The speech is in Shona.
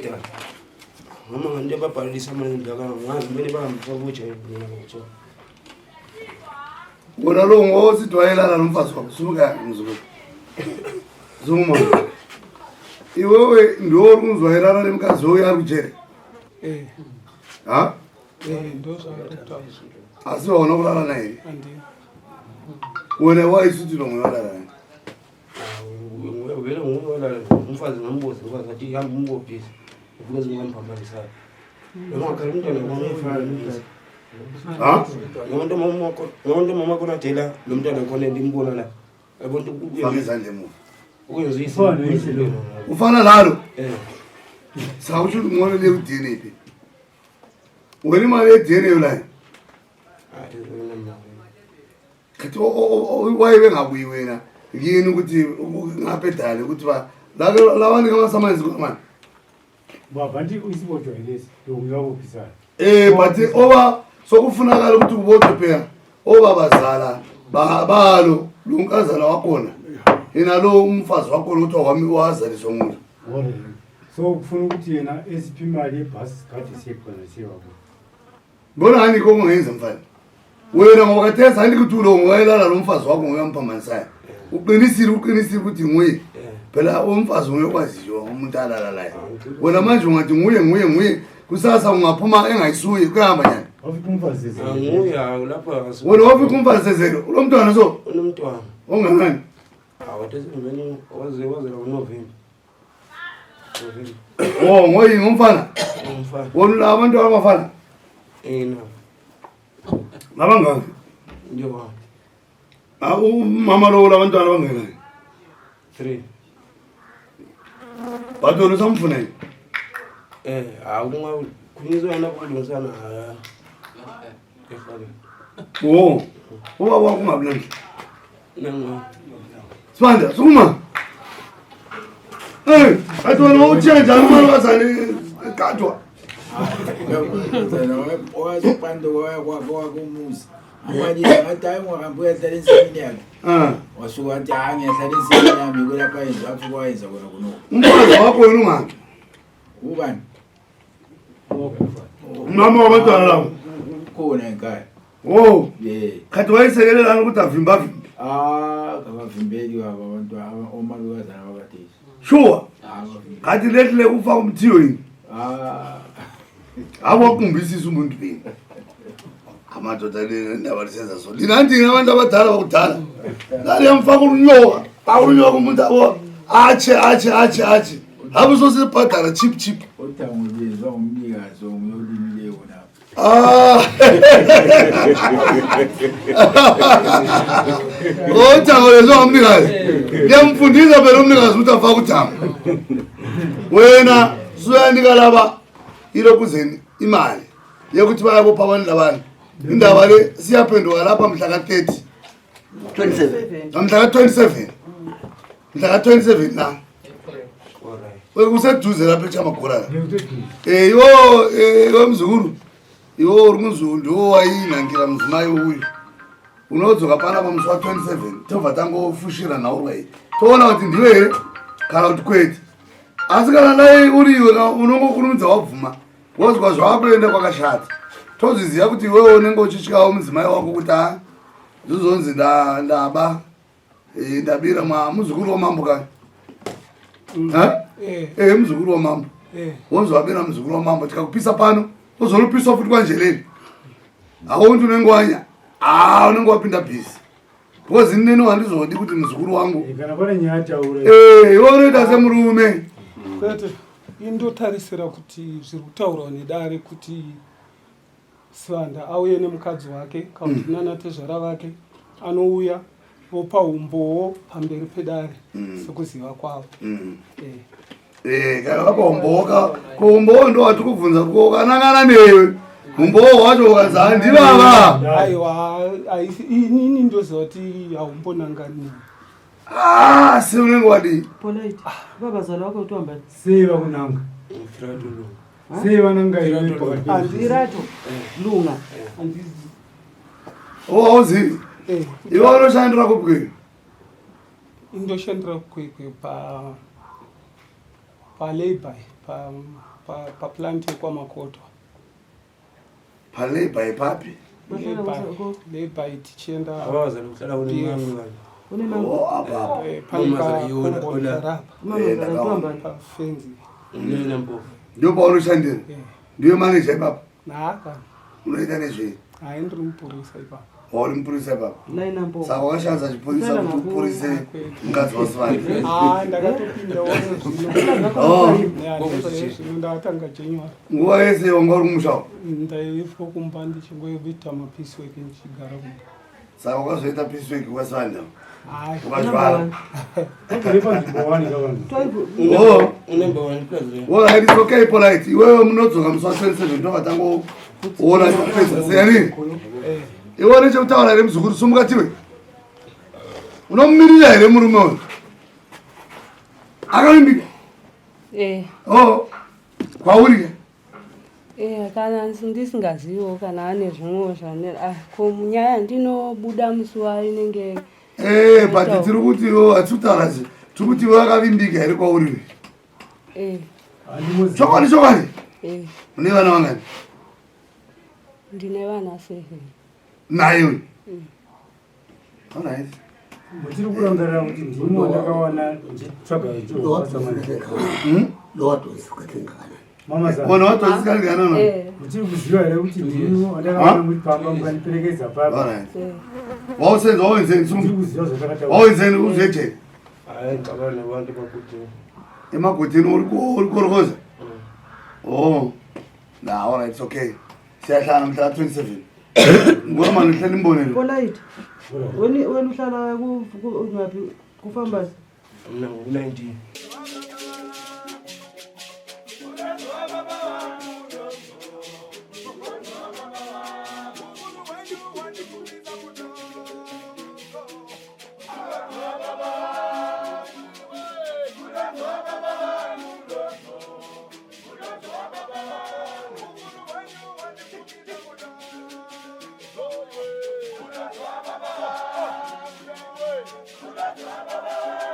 kodwa ngoma ngante babhalisa amandla kangazi bene bangamfokutshe ngiyakho wona lo ngosi dwayelana nomfazi wakho suka mzukulu zuma iwewe ndio uzwayelana nemkazi oya kujere ha ndo zvakuita asi wona kulala naye andi wena waisuthi lo ngolala naye vele ngolala umfazi ngambozi ukwazi athi hamba umbophi because ngimphambanisa noma khali umntwana ngomfana ha ngonto mama kona dela lo mntwana khona ndimbona la yabona faka izandla emuva ukuyenzisa ufana lalo sawusho ngone le udini phi wena imali edini yolayo kathi wayibe ngabuyi wena yini ukuthi ngapedale ukuthi ba labantu ngamasamanzi komani baba ndi usibotshwa yilesi lokuyakuphisana but oba sokufunakala ukuthi ubothe phela obabazala balo lo nkazana wakhona yena lo umfazi wakhona ukuthi wami wazaliswa umuntu so kufuna ukuthi yena eziphi imali yebhasi kade siyekhona siyawabo bona hani ko ngenza mfana wena ngoba kathesa hani ukuthi lo ngoyelala lo mfazi wakho ngoyamphambanisaya uqinisile ukuthi nguye phela umfazi uyokwaziyo umuntu alala la wena manje ungathi nguye kusasa ungaphuma engayisuyi kuhamba nyana ofika umfazi nguya lapha wena ofika umfazi sezelo lo mntwana so unomntwana ongangani awathe waze ngoNovember ngoyi ngumfana wona abantu abafana nabangaki njoba mama lo labantwana bangena 3 bathi lo samfunela akunga kunyizwa na kulungisana uba wakungabulani nanga Sibanda sukuma athi wena utshenga njani umali wazane egadwa Wakupanda wakumuzi amanye ngatayi ngohambuya hlala ensimini yakhe wasuka athi ngiyahlala ensimini yami kulapha yenza afika wayenza kona kuno umfazi wakho wena ungaphi ubani mama wabantwana labo khona ekhaya khathi wayesekelelana ukuthi avimba kabavimbeli wabo abantwana omalukazana babadesi sure khathi lehle ufa umthiyo yini awakumbisisa umuntu bini amadoda lendaba lisenza so linanti abantu abadala bakudala laliyamfaka unyoka awunyoka umuntu abo ache abusosibhadala chip utangulizwa umnikazi omyolimileyo lapha otangolezwa umnikazi liyamfundisa phela umnikazi ukuthi afake uthango wena suyanika laba ilokuzeni imali yokuthi bayabopha abantu labana indaba le siyaphenduka lapha mhla ka-30 mhla ka-27 mhla ka-27 na kuseduze lapha eChamagora iwo mzukulu iwo uri munzundu iwo wayinankira muzimayi uyu unodzoka pana pamusi wa-27 tobva tangofushira naurwai toona kuti ndiwe here kana kuti kwete asi kana dai uriwe unongokurumidza wabvuma wozwa zvakuenda kwakashata tozviziva kuti iwewe unenge uchityawo mudzimai wako kuti zvizonzi ndaba ndabira muzukuru wamambo kani muzukuru wamambo wonzi wabira muzukuru wamambo tikakupisa pano uzonopisa futi kwanjeleni haundi unenge wanya unenge wapinda bhisi because inini handizodi kuti muzukuru wangu iwe unoita semurume kwete indotarisira kuti zviri kutaurwa nedare kuti Sibanda auye nemukadzi wake kana kuti nanatezvara vake anouya vopa umbowo pamberi pedare sekuziva kwavo kana vapa umbowo umbowo ndo wati kubvunza kanangana newe umbowo wacho ukanzi handivava aiwa inini ndoziva kuti haumbonangani se unenge wadii polite babazala wako utoamba seva kunanga seva nanga andirato lunga andizi hauzivi iwe unoshandira kupwini indoshandira kwekwe palabor paplanti kwamakoto palabor yepapi labor tichienda Abazali kuhlala kunemami bani. apa pafenzi Nene mpofu. ndio paunoshandira ndiyo manager ipapa naka unoita nezvei hayi ndiri mupurisa ipapa wauri mupurisa ipapa Lainambo. saka wakashandisa chipurisa kuti upurise mukadzi wasivandi ndakatopinda zvino ndakatanga january nguva yese wanga uri kumushawo ndaipo kumba ndichingoita mapiecework ndichigara kumba saka wakazoita piecework kwasivanda hayi ukazvara Ugare panzvimbo 1 kavanhu. Unemba wani president. Well, it's okay, polite. Iwewe munodzoka musi wa27 ndovatango kuona chipesa seyani. Iwe nechekutaura here muzukuru sumukatiwe. Unomumirira here murume uyu. Akavimbika. Kwauri. Kana ndisingazivo kana ane zvimwewo ko munyaya ndinobuda musi wayo inenge But tiri kuti iwe hatitaura zi. Tiri kuti iwe akavimbika here kwauri. Chokwadi. Une vana vangani? ndine vana 7. Naye. Alright. Mutiri kurongerera kuti ndimo ndakawana nditsvaga mama zangu. Wana watu wasikalingana na. Mutiri kuziva here kuti ndimo ndakawana muri pamba mukaniperekedza papa. Alright. Wawenzeni Mutiri kuziva zvakataura. wawenzeni uzvete. Hayi ngabana nabantu bakuthi. Emagotini uri kurokoza. Nah, alright, it's okay. Siyahlala mhla 27. Ngona manje nihlala imbonelo. Polite. Wena uhlala ngaphi kufambasi? Mina ngu-19. Baba,